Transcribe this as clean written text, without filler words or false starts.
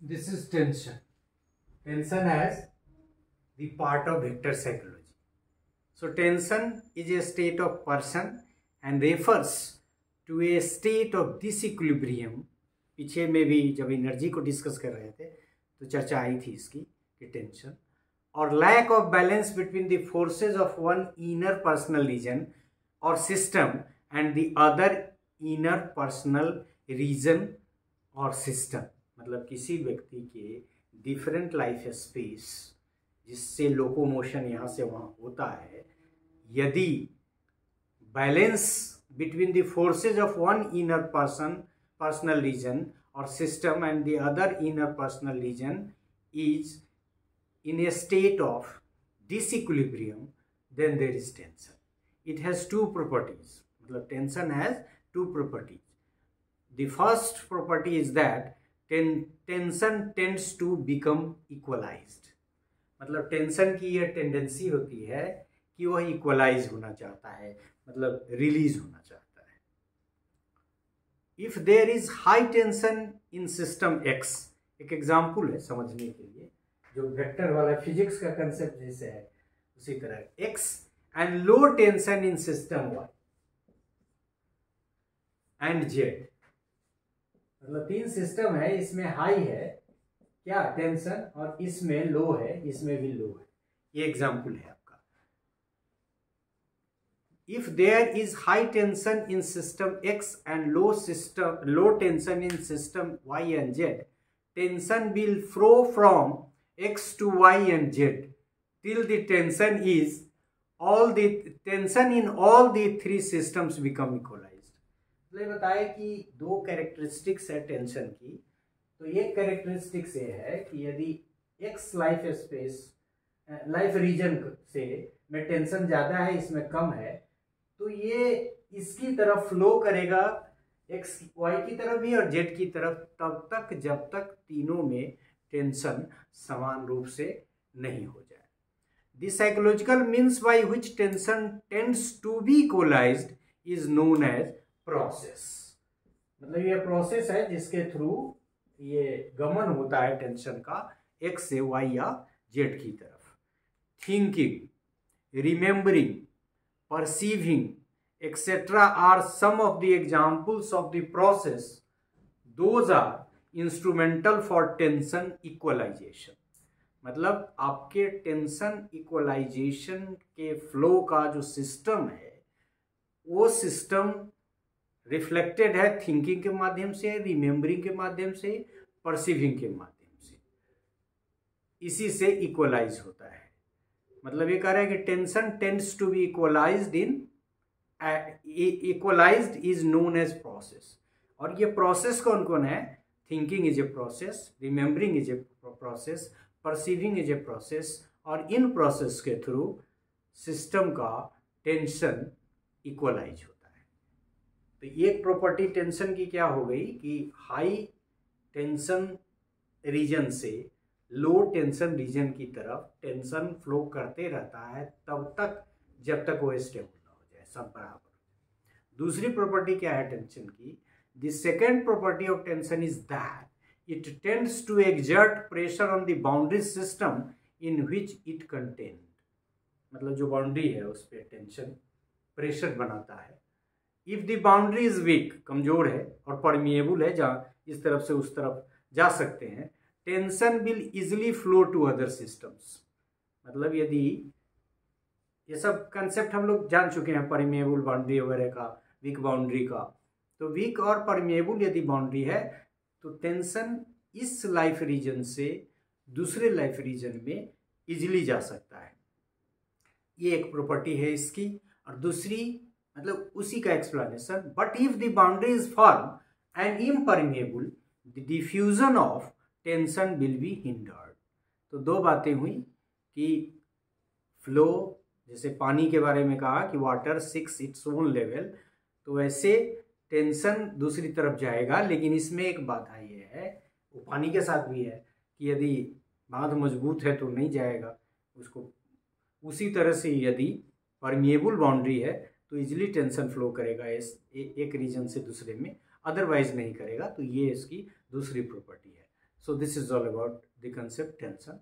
This is tension. Tension as the part of vector psychology. So tension is a state of person and refers to a state of disequilibrium. पीछे में भी जब energy को discuss कर रहे थे तो चर्चा आई थी इसकी कि टेंशन और lack of balance between the forces of one inner personal region or system and the other inner personal region or system. मतलब किसी व्यक्ति के डिफरेंट लाइफ स्पेस जिससे लोकोमोशन यहाँ से वहाँ होता है, यदि balance between the forces of one inner personal region or system and the other inner personal region is in a state of disequilibrium, then there is tension. It has two properties. मतलब tension has two properties. The first property is that tension tends to become equalized. मतलब tension की यह tendency होती है कि वह equalise होना चाहता है, मतलब रिलीज होना चाहता है. If there is high tension in system X, एक एग्जाम्पल है समझने के लिए, जो वेक्टर वाला फिजिक्स का कंसेप्ट जैसे है उसी तरह X and low tension in system Y and Z. मतलब तीन सिस्टम है, इसमें हाई है क्या टेंशन और इसमें लो है, इसमें भी लो है. ये एग्जांपल है आपका. If there is high tension in system X and low tension in system Y and Z, tension will flow from X to Y and Z till the tension in all the three systems become equalized. मतलब बताए कि दो characteristics है tension की. तो ये characteristics ये है कि यदि X लाइफ रीजन से में टेंशन ज़्यादा है, इसमें कम है, तो ये इसकी तरफ फ्लो करेगा X Y की तरफ भी और Z की तरफ तब तक जब तक तीनों में टेंशन समान रूप से नहीं हो जाए. The psychological means by which tension tends to be equalized is known as process. मतलब ये प्रोसेस है जिसके थ्रू ये गमन होता है टेंशन का एक्स से वाई या जेड की तरफ. Thinking, remembering, perceiving etcetera are some of the examples of the process. Those are instrumental for tension equalization. मतलब आपके टेंशन इक्वलाइजेशन के फ्लो का जो सिस्टम है वो सिस्टम रिफ्लेक्टेड है थिंकिंग के माध्यम से, रिमेंबरिंग के माध्यम से, परसीविंग के माध्यम से. इसी से इक्वलाइज होता है. मतलब ये कह रहा है कि tension tends to be equalized is known as process. और ये प्रोसेस कौन कौन है? Thinking is a process, remembering is a process, perceiving is a process, और इन प्रोसेस के थ्रू सिस्टम का टेंशन इक्वलाइज होता है. तो एक प्रॉपर्टी टेंशन की क्या हो गई कि हाई टेंशन रीजन से लो टेंशन रीजन की तरफ टेंशन फ्लो करते रहता है तब तक जब तक वो स्टेबल ना हो जाए, सब बराबर. दूसरी प्रॉपर्टी क्या है टेंशन की? The second property of tension is that it tends to exert pressure on the boundary system in which it contained. मतलब जो बाउंड्री है उस पर टेंशन प्रेशर बनाता है. If the boundary is weak, कमजोर है और परमिएबल है, जहाँ इस तरफ से उस तरफ जा सकते हैं, tension will easily flow to other systems. मतलब यदि ये सब कंसेप्ट हम लोग जान चुके हैं परमिएबल बाउंड्री वगैरह का, वीक बाउंड्री का. तो वीक और परमिएबल यदि बाउंड्री है तो टेंशन इस लाइफ रीजन से दूसरे लाइफ रीजन में इजीली जा सकता है. ये एक प्रॉपर्टी है इसकी. और दूसरी मतलब उसी का explanation, but if the boundary is firm and impermeable the diffusion of tension will be hindered. तो दो बातें हुई कि फ्लो, जैसे पानी के बारे में कहा कि water seeks its own level, तो वैसे टेंशन दूसरी तरफ जाएगा. लेकिन इसमें एक बात है, ये है वो पानी के साथ भी है कि यदि बांध मजबूत है तो नहीं जाएगा उसको. उसी तरह से यदि परमिएबल बाउंड्री है तो इजीली टेंशन फ्लो करेगा एक रीजन से दूसरे में, अदरवाइज नहीं करेगा. तो ये इसकी दूसरी प्रॉपर्टी है. So this is all about the concept tensor.